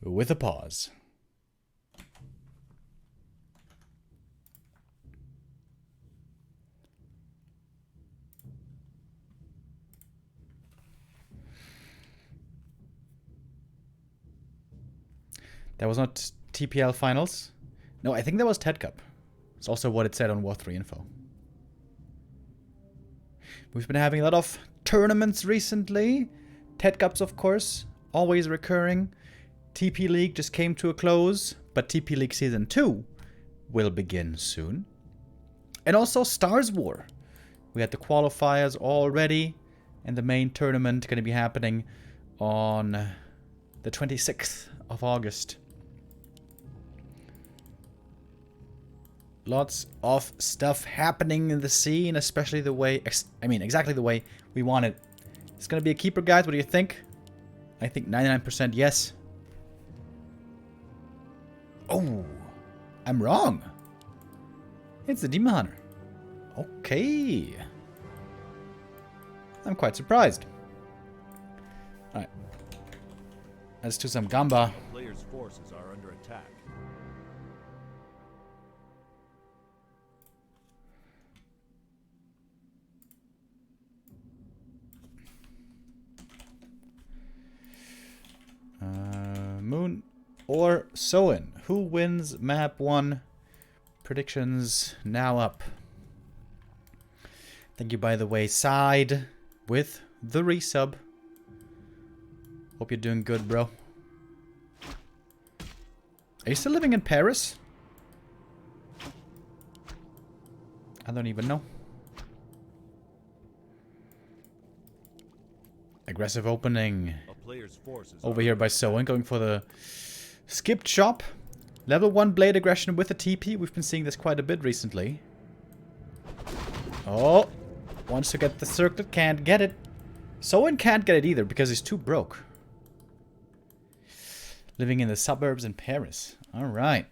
with a pause. That was not TPL finals. No, I think that was TeD Cup. It's also what it said on War3 info. We've been having a lot of tournaments recently. TeD Cups, of course, always recurring. TP League just came to a close, but TP League Season 2 will begin soon. And also Stars War. We had the qualifiers already, and the main tournament going to be happening on the 26th of August. Lots of stuff happening in the scene, especially the way, exactly the way we want it. It's going to be a keeper, guys. What do you think? I think 99% yes. Oh, I'm wrong. It's the Demon Hunter. Okay. I'm quite surprised. Alright. Let's do some Gamba. The player's forces are under attack. Moon or Soin? Who wins map 1? Predictions now up. Thank you, by the way, Side, with the resub. Hope you're doing good, bro. Are you still living in Paris? I don't even know. Aggressive opening. Over here by Soin, going for the skipped chop. Level 1 blade aggression with a TP. We've been seeing this quite a bit recently. Oh, wants to get the circlet, can't get it. Soin can't get it either because he's too broke. Living in the suburbs in Paris. Alright.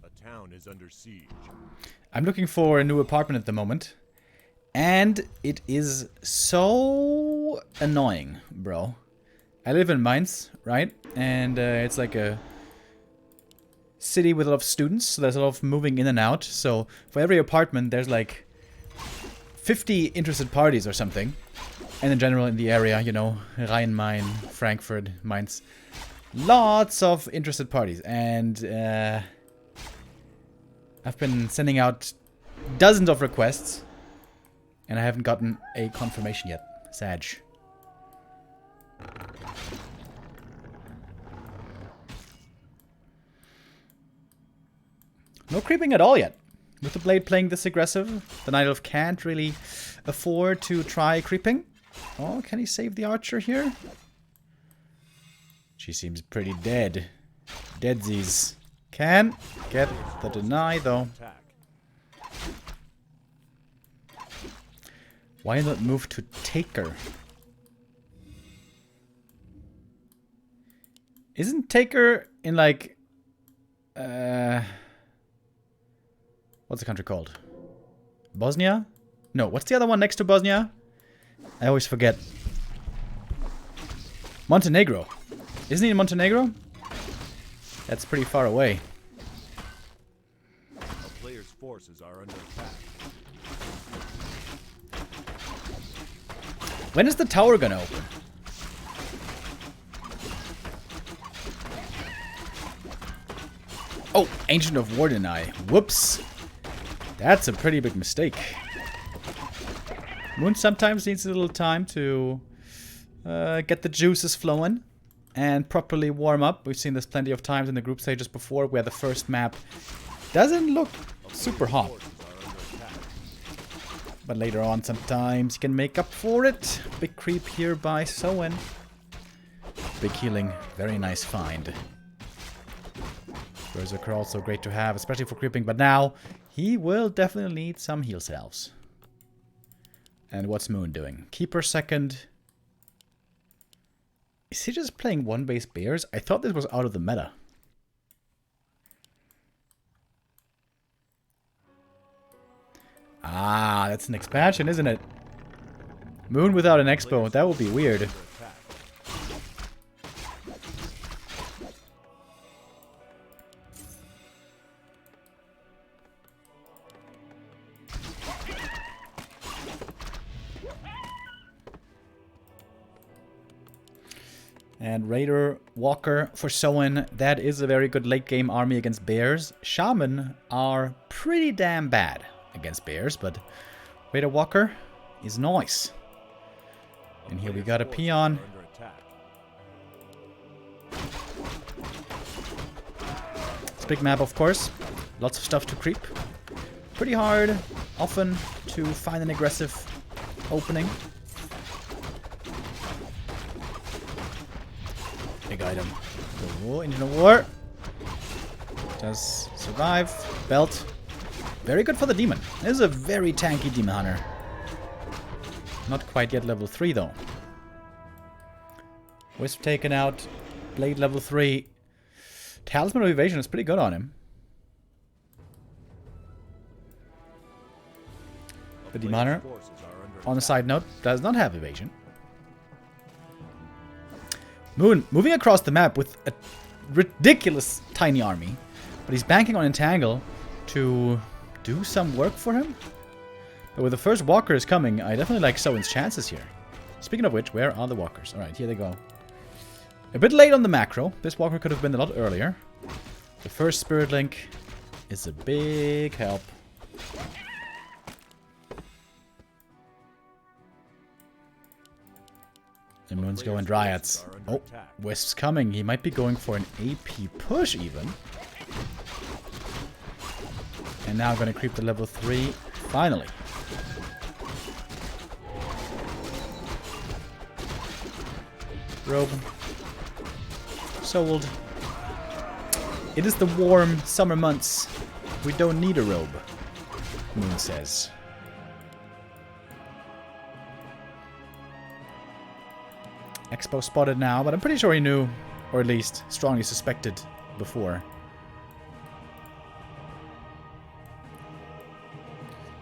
A town is under siege. I'm looking for a new apartment at the moment. And it is so annoying, bro. I live in Mainz, right? And it's like a city with a lot of students, so there's a lot of moving in and out. So for every apartment, there's like 50 interested parties or something. And in general, in the area, you know, Rhein-Main, Frankfurt, Mainz. Lots of interested parties. And I've been sending out dozens of requests. And I haven't gotten a confirmation yet. Sag. No creeping at all yet. With the blade playing this aggressive, the Night Elf can't really afford to try creeping. Oh, can he save the archer here? She seems pretty dead. Deadsies. Can get the deny, though. Why not move to Taker? Isn't Taker in like... what's the country called? Bosnia? No, what's the other one next to Bosnia? I always forget. Montenegro. Isn't he in Montenegro? That's pretty far away. A player's forces are under attack. When is the tower gonna open? Oh, Ancient of War deny. Whoops. That's a pretty big mistake. Moon sometimes needs a little time to get the juices flowing and properly warm up. We've seen this plenty of times in the group stages before where the first map doesn't look super hot. But later on, sometimes you can make up for it. Big creep here by Soin. Big healing. Very nice find. Berserker also great to have, especially for creeping. But now, he will definitely need some heal salves. And what's Moon doing? Keeper second. Is he just playing one base bears? I thought this was out of the meta. Ah, that's an expansion, isn't it? Moon without an expo. That would be weird. And Raider, Walker for Soin. That is a very good late game army against bears. Shaman are pretty damn bad against bears, but Raider Walker is nice. And here we got a peon. It's a big map, of course. Lots of stuff to creep. Pretty hard, often, to find an aggressive opening. Big item. Oh, Engine of War. Does survive. Belt. Very good for the demon. This is a very tanky demon hunter. Not quite yet level 3 though. Wisp taken out. Blade level 3. Talisman of Evasion is pretty good on him. The demon hunter, on a side note, does not have evasion. Moon moving across the map with a ridiculous tiny army. But he's banking on Entangle to do some work for him. But with the first walkers coming, I definitely like Soin's chances here. Speaking of which, where are the walkers? Alright, here they go. A bit late on the macro. This walker could have been a lot earlier. The first Spirit Link is a big help. The Moon's going Dryads. Oh, Wisp's coming. He might be going for an AP push even. And now going to creep to level 3. Finally. Robe. Sold. It is the warm summer months. We don't need a robe, Moon says. Expo spotted now, but I'm pretty sure he knew, or at least strongly suspected before.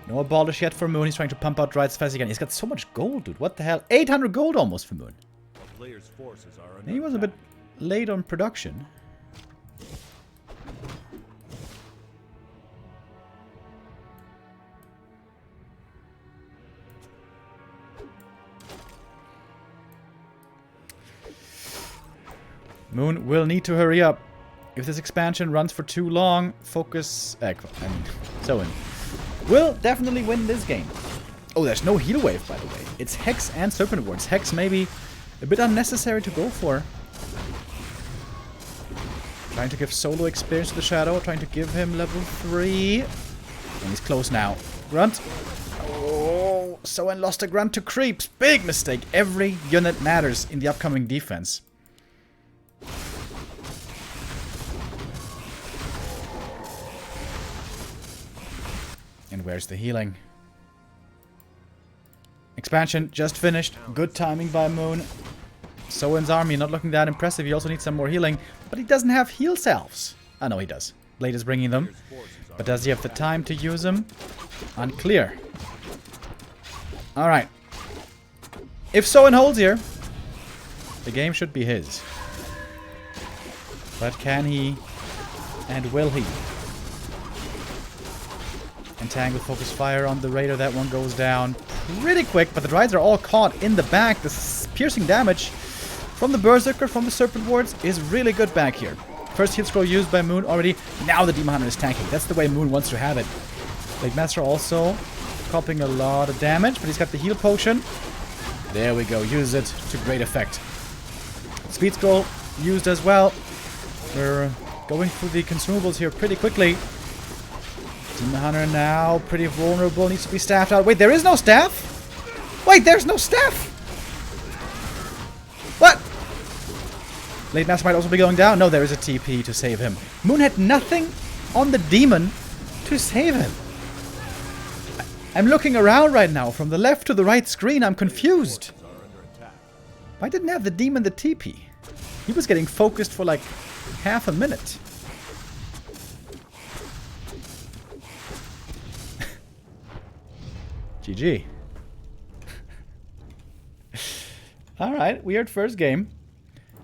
No abolish yet for Moon. He's trying to pump out Dryads fast again. He's got so much gold, dude. What the hell? 800 gold almost for Moon. He was a bit late on production. Moon will need to hurry up. If this expansion runs for too long, focus... Soin will definitely win this game. Oh, there's no heal wave, by the way. It's Hex and Serpent Wards. Hex maybe a bit unnecessary to go for. Trying to give solo experience to the Shadow. Trying to give him level 3. And he's close now. Grunt. Oh, Soin lost a Grunt to creeps. Big mistake. Every unit matters in the upcoming defense. And where's the healing? Expansion just finished. Good timing by Moon. Soin's army not looking that impressive. He also needs some more healing. But he doesn't have heal salves. I know he does. Blade is bringing them. But does he have the time to use them? Unclear. Alright. If Soin holds here, the game should be his. But can he and will he? Entangle, focus fire on the Raider. That one goes down pretty quick, but the Dryads are all caught in the back. The piercing damage from the Berserker, from the Serpent Wards is really good back here. First heal scroll used by Moon already. Now the Demon Hunter is tanking. That's the way Moon wants to have it. Blade Master also copying a lot of damage, but he's got the heal potion. There we go. Use it to great effect. Speed scroll used as well. We're going through the consumables here pretty quickly. Demon Hunter now pretty vulnerable. Needs to be staffed out. Wait, there is no staff? Wait, there's no staff? What? Blade Master might also be going down. No, there is a TP to save him. Moon had nothing on the demon to save him. I'm looking around right now from the left to the right screen. I'm confused. Why didn't have the demon the TP? He was getting focused for like half a minute. GG. Alright, weird first game.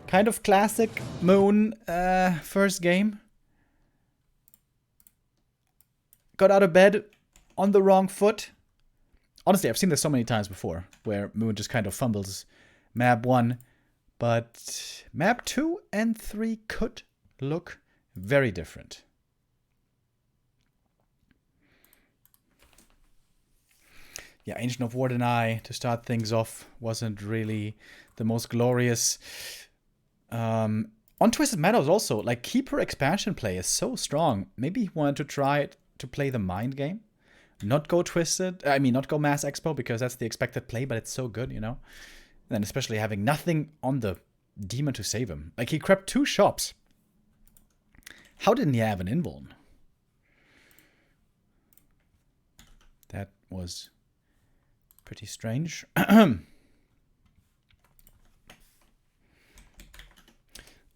Kind of classic Moon first game. Got out of bed on the wrong foot. Honestly, I've seen this so many times before, where Moon just kind of fumbles map 1. But map 2 and 3 could look very different. Yeah, Ancient of Wardenai to start things off wasn't really the most glorious. On Twisted Meadows also, like, Keeper expansion play is so strong. Maybe he wanted to try to play the mind game. Not go Twisted, not go Mass Expo, because that's the expected play, but it's so good, you know? And then especially having nothing on the demon to save him. Like, he crept 2 shops. How didn't he have an invuln? That was pretty strange. Oh,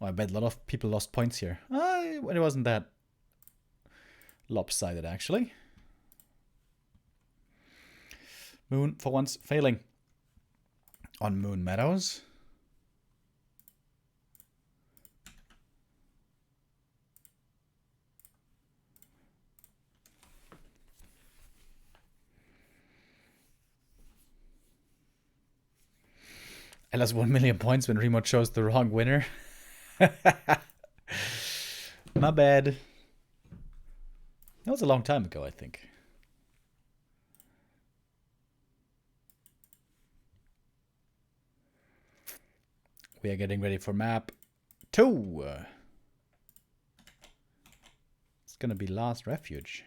I bet a lot of people lost points here. It wasn't that lopsided, actually. Moon, for once, failing on Moon Meadows. I lost 1 million points when Remo chose the wrong winner. My bad. That was a long time ago, I think. We are getting ready for map 2. It's gonna be Last Refuge,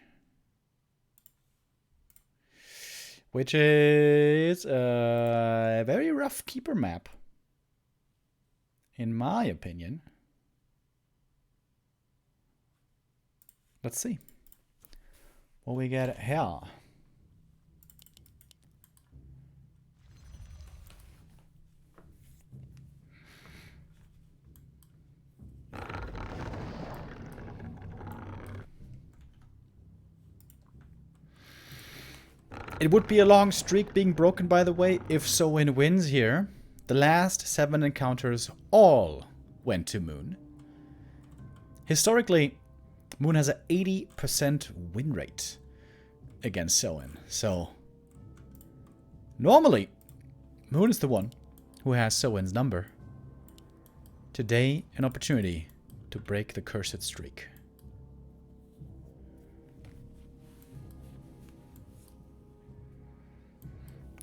which is a very rough keeper map, in my opinion. Let's see what we get here. It would be a long streak being broken, by the way, if Soin wins here. The last 7 encounters all went to Moon. Historically, Moon has an 80% win rate against Soin. So, normally, Moon is the one who has Soin's number. Today, an opportunity to break the cursed streak.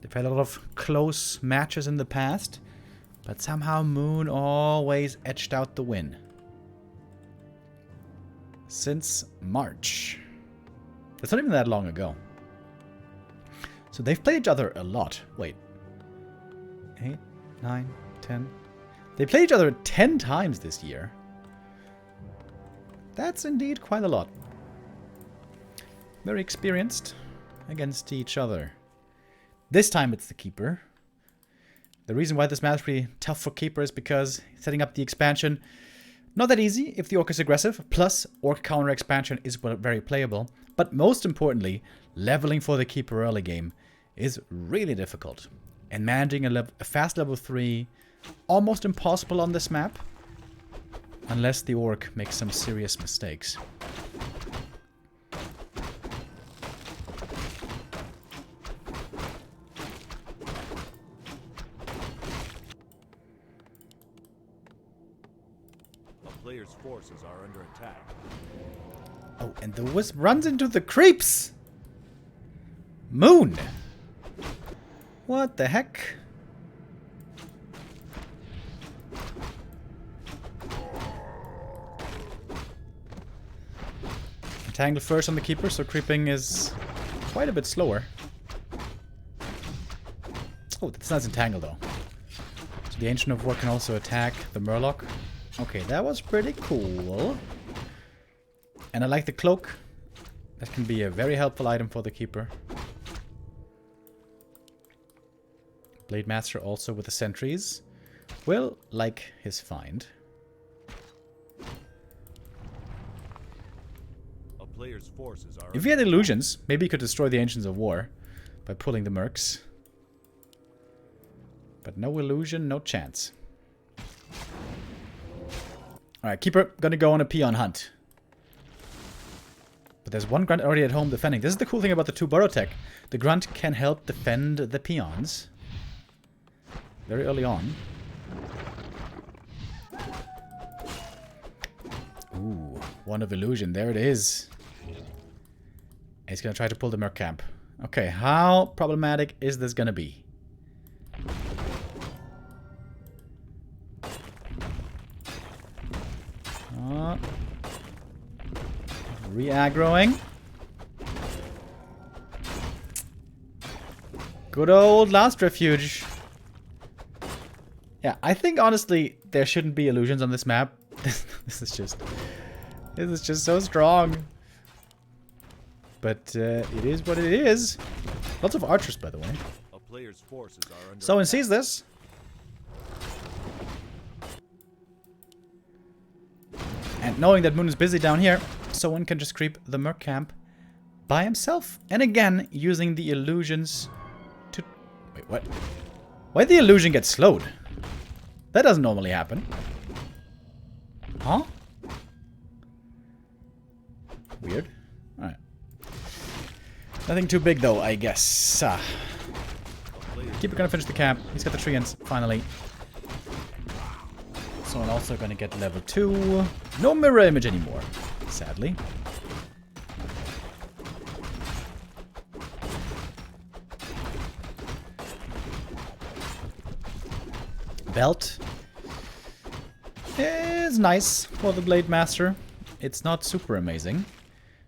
They've had a lot of close matches in the past, but somehow Moon always edged out the win. Since March. That's not even that long ago. So they've played each other a lot. Wait. 8, 9, 10. They played each other 10 times this year. That's indeed quite a lot. Very experienced against each other. This time it's the Keeper. The reason why this match is pretty tough for Keeper is because setting up the expansion, not that easy if the Orc is aggressive, plus Orc counter expansion is very playable, but most importantly, leveling for the Keeper early game is really difficult. And managing a fast level 3, almost impossible on this map, unless the Orc makes some serious mistakes. Players' forces are under attack. Oh, and the Wisp runs into the creeps! Moon! What the heck? Entangle first on the Keeper, so creeping is quite a bit slower. Oh, that's not Entangle though. So the Ancient of War can also attack the Murloc. Okay, that was pretty cool. And I like the cloak. That can be a very helpful item for the Keeper. Blade Master also with the sentries. Will like his find. A player's forces are If he had illusions, maybe he could destroy the Ancients of War by pulling the Mercs. But no illusion, no chance. Alright, Keeper gonna go on a peon hunt. But there's one grunt already at home defending. This is the cool thing about the 2 burrow tech. The grunt can help defend the peons very early on. One of illusion. There it is. He's gonna try to pull the Merc camp. Okay, how problematic is this gonna be? Re-aggroing. Good old last refuge. Yeah, I think honestly there shouldn't be illusions on this map. This is just so strong. But it is what it is. Lots of archers, by the way. A player's forces are under Soin attack. sees this. And knowing that Moon is busy down here, Soin can just creep the Merc camp by himself. And again, using the illusions to... Wait, what? Why'd the illusion get slowed? That doesn't normally happen. Huh? Weird. Alright. Nothing too big though, I guess. Keeper gonna finish the camp. He's got the treants, finally. Someone also gonna get level 2. No mirror image anymore, sadly. Belt is nice for the Blade Master. It's not super amazing.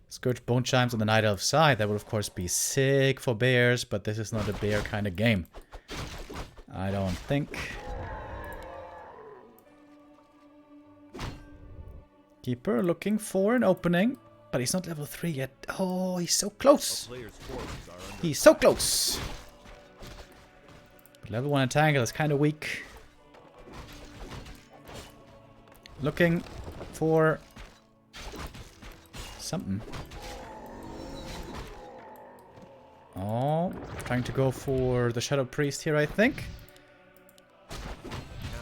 Scourge Bone Chimes on the Night Elf side. That would of course be sick for bears, but this is not a bear kind of game. I don't think. Keeper looking for an opening, but he's not level 3 yet. Oh, he's so close. A player's forces are under He's so close. But level 1 entangle is kind of weak. Looking for something. Oh, trying to go for the Shadow Priest here, I think.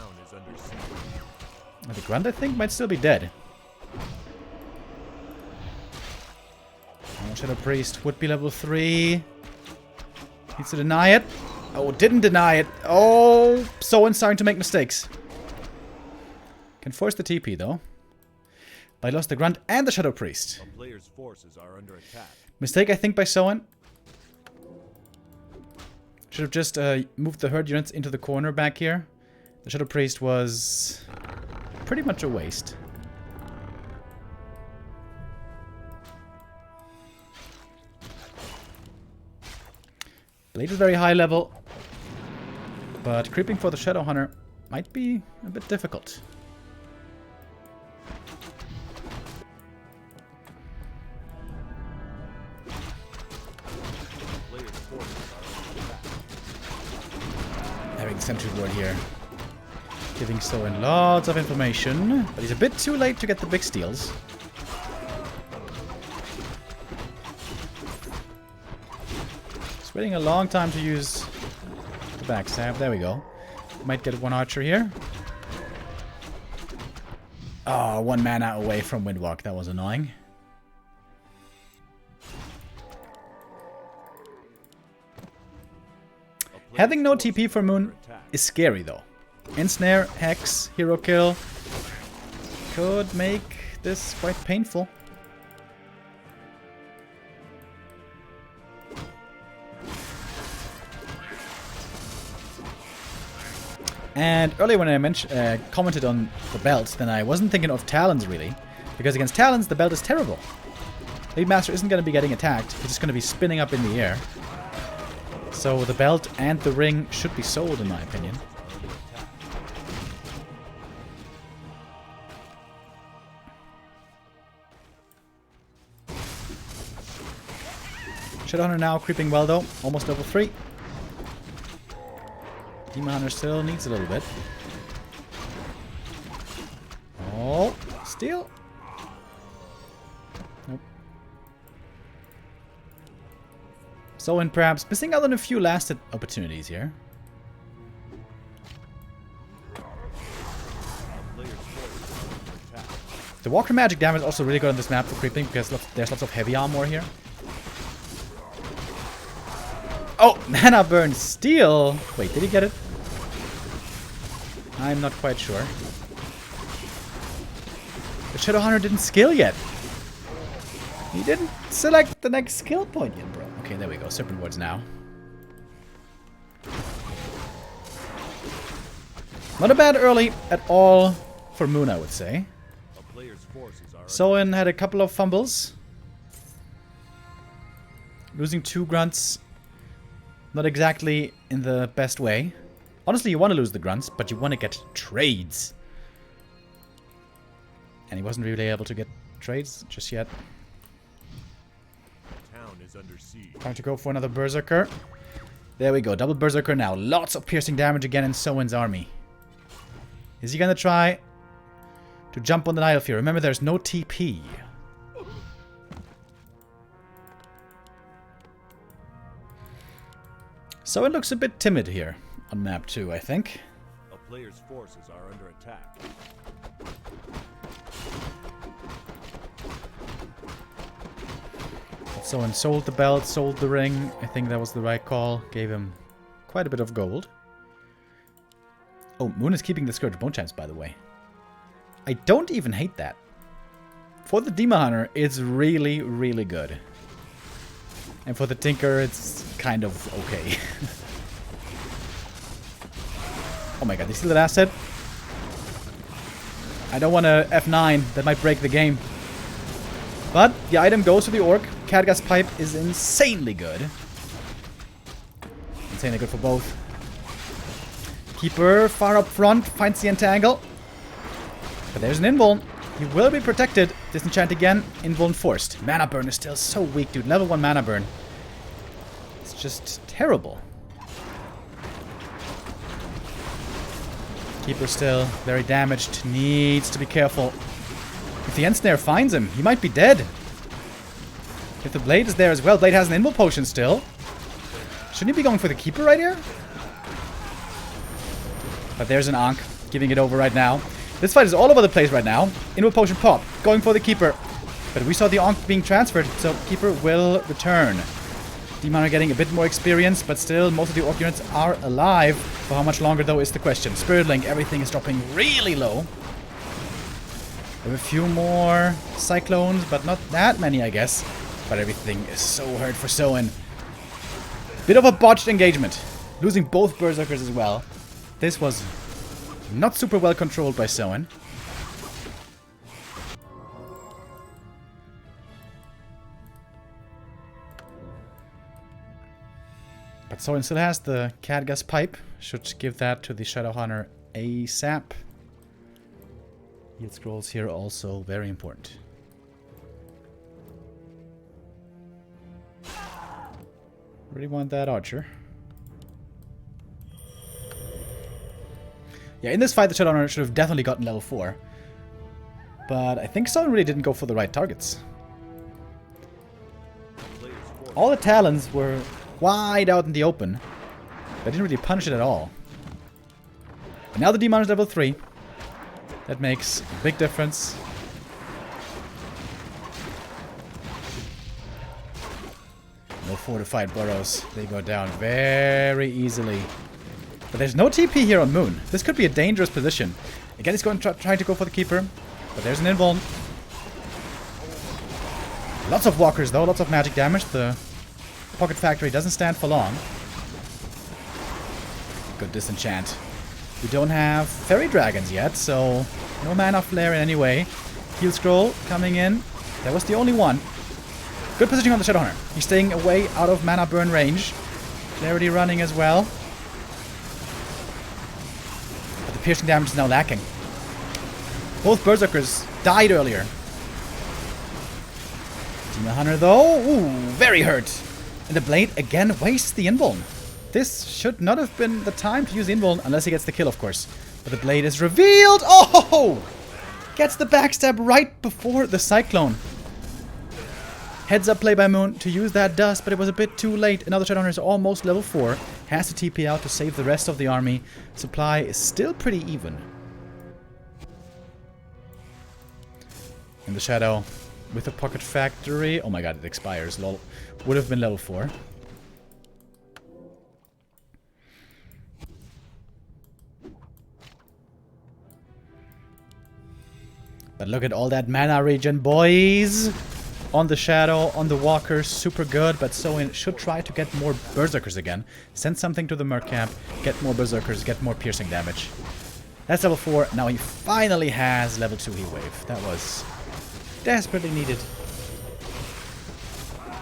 town is under siege. The Grunt, I think, might still be dead. Oh, Shadow Priest would be level 3. Needs to deny it. Oh, didn't deny it. Oh, Soin's starting to make mistakes. Can force the TP, though. But I lost the Grunt and the Shadow Priest. A player's forces are under attack. Mistake, I think, by Soin. Should have just moved the herd units into the corner back here. The Shadow Priest was pretty much a waste. Blade is very high level, but creeping for the Shadow Hunter might be a bit difficult. A player's forces are under attack. Having Sentry Ward here. Giving Soin lots of information, but he's a bit too late to get the big steals. He's waiting a long time to use the backstab. There we go. Might get one archer here. Oh, 1 mana away from Windwalk. That was annoying. Having no TP for Moon is scary though. Ensnare, Hex, Hero Kill could make this quite painful. And earlier when I commented on the belts, then I wasn't thinking of Talons really. Because against Talons, the belt is terrible. Blade Master isn't going to be getting attacked, he's just going to be spinning up in the air. So the belt and the ring should be sold in my opinion. Shadowhunter now creeping well though, almost level 3. Demon Hunter still needs a little bit. Oh, steal. Nope. Soin perhaps missing out on a few last opportunities here. The Warcraft magic damage is also really good on this map for creeping because there's lots of heavy armor here. Oh, mana burn steal. Wait, did he get it? I'm not quite sure. The Shadowhunter didn't skill yet. He didn't select the next skill point yet, bro. Okay, there we go. Serpent Wards now. Not a bad early at all for Moon, I would say. A player's forces are Soin had a couple of fumbles. Losing 2 grunts. Not exactly in the best way. Honestly, you want to lose the grunts, but you want to get trades. And he wasn't really able to get trades just yet. town is under siege. Time to go for another Berserker. There we go. Double Berserker now. Lots of piercing damage again in Soin's army. Is he going to try to jump on the Nile here? Remember, there's no TP. Soin looks a bit timid here on map 2, I think. A player's forces are under attack. Soin sold the belt, sold the ring. I think that was the right call. Gave him quite a bit of gold. Oh, Moon is keeping the Scourge Bone Chimes, by the way. I don't even hate that. For the Demon Hunter, it's really, really good. And for the Tinker, it's kind of okay. Oh my god, they steal that asset? I don't want to F9. That might break the game. But the item goes to the Orc. Cadgas Pipe is insanely good. Insanely good for both. Keeper far up front finds the entangle. But there's an invuln. He will be protected. Disenchant again. Invuln forced. Mana burn is still so weak, dude. Level 1 mana burn. It's just terrible. Keeper still very damaged. Needs to be careful. If the Ensnare finds him, he might be dead. If the Blade is there as well. Blade has an Invul Potion still. Shouldn't he be going for the Keeper right here? But there's an Ankh, giving it over right now. This fight is all over the place right now. Invul Potion pop, going for the Keeper. But we saw the Ankh being transferred, so Keeper will return. Demon are getting a bit more experience, but still, most of the Orc units are alive. For how much longer, though, is the question. Spirit Link, everything is dropping really low. We have a few more Cyclones, but not that many, I guess. But everything is so hurt for Soin. Bit of a botched engagement. Losing both Berserkers as well. This was not super well controlled by Soin. But Soin still has the Cadgas Pipe. Should give that to the Shadowhunter ASAP. Yield Scrolls here also very important. Really want that Archer. Yeah, in this fight, the Shadowhunter should have definitely gotten level 4. But I think Soin really didn't go for the right targets. All the Talons were wide out in the open. They didn't really punish it at all. And now the Demon is level 3. That makes a big difference. No fortified burrows. They go down very easily. But there's no TP here on Moon. This could be a dangerous position. Again, he's going to try to go for the Keeper. But there's an invuln. Lots of walkers, though. Lots of magic damage. The Pocket Factory doesn't stand for long. Good disenchant. We don't have Fairy Dragons yet, so no Mana Flare in any way. Heal Scroll coming in. That was the only one. Good positioning on the Shadowhunter. He's staying away out of Mana Burn range. Clarity running as well. But the piercing damage is now lacking. Both Berserkers died earlier. Demon Hunter, though, ooh, very hurt. And the Blade again wastes the invuln. This should not have been the time to use invuln, unless he gets the kill, of course. But the Blade is revealed. Oh! Gets the backstab right before the Cyclone. Heads up play by Moon to use that dust, but it was a bit too late. Another Shadowhunter is almost level 4. Has to TP out to save the rest of the army. Supply is still pretty even. In the Shadow with a Pocket Factory. Oh my god, it expires. Lol. Would have been level 4. But look at all that mana regen, boys! On the Shadow, on the Walker, super good. But Soin should try to get more Berserkers again. Send something to the Merc camp, get more Berserkers, get more piercing damage. That's level 4. Now he finally has level 2 heal wave. That was desperately needed.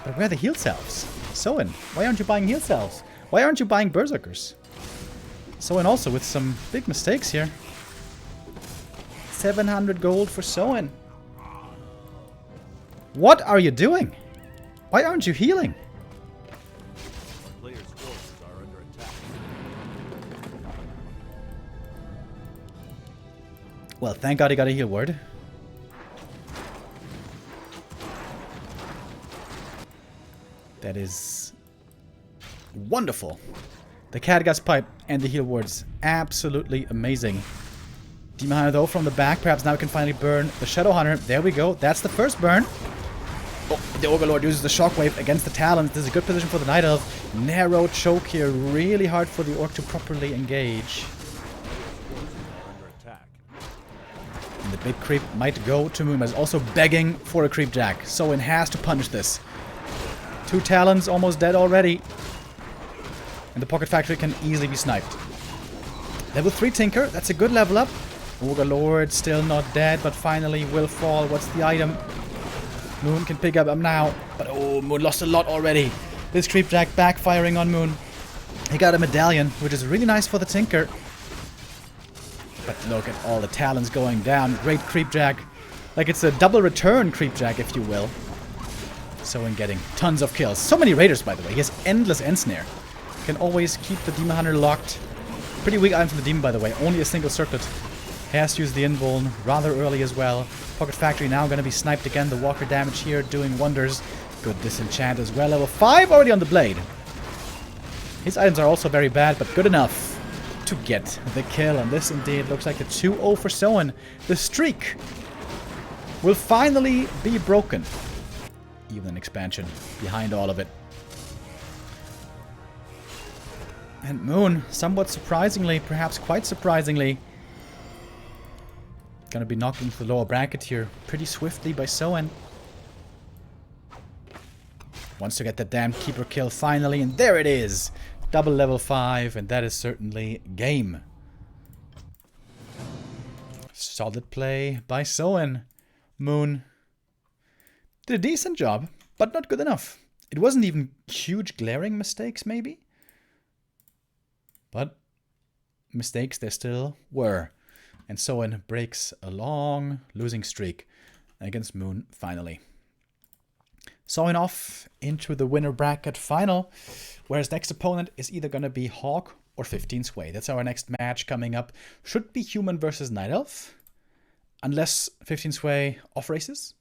But where are the heal cells? Soin, why aren't you buying heal cells? Why aren't you buying Berserkers? Soin also with some big mistakes here. 700 gold for Soin. What are you doing? Why aren't you healing? Players' forces are under attack. Well, thank God he got a heal word. That is wonderful. The Catgas pipe and the heal words, absolutely amazing. Demon Hunter though from the back, perhaps now we can finally burn the Shadow Hunter. There we go, that's the first burn. Oh, the Overlord uses the Shockwave against the Talons. This is a good position for the Night Elf. Narrow choke here, really hard for the Orc to properly engage. Under attack. And the big creep might go to Moon, but is also begging for a creep jack. Soin has to punish this. 2 Talons almost dead already. And the Pocket Factory can easily be sniped. Level 3 Tinker, that's a good level up. Overlord still not dead, but finally will fall. What's the item? Moon can pick up him now. But oh, Moon lost a lot already. This creep jack backfiring on Moon. He got a medallion, which is really nice for the Tinker. But look at all the Talons going down. Great creep jack. Like it's a double return creep jack, if you will. Soin getting tons of kills. So many raiders, by the way. He has endless Ensnare. Can always keep the Demon Hunter locked. Pretty weak item from the Demon, by the way. Only a single circlet. Has to use the Invuln rather early as well. Pocket Factory now going to be sniped again. The Walker damage here doing wonders. Good disenchant as well. Level 5 already on the blade. His items are also very bad, but good enough to get the kill. And this indeed looks like a 2-0 for Soin. The streak will finally be broken. Even an expansion behind all of it. And Moon, somewhat surprisingly, perhaps quite surprisingly, gonna be knocked into the lower bracket here pretty swiftly by Soin. Wants to get that damn keeper kill finally, and there it is! Double level 5, and that is certainly game. Solid play by Soin. Moon did a decent job, but not good enough. It wasn't even huge glaring mistakes, maybe? But mistakes there still were. And Soin breaks a long losing streak against Moon finally. Soin off into the winner bracket final, where his next opponent is either going to be Hawk or 15 Sway. That's our next match coming up. Should be Human versus Night Elf, unless 15 Sway off races.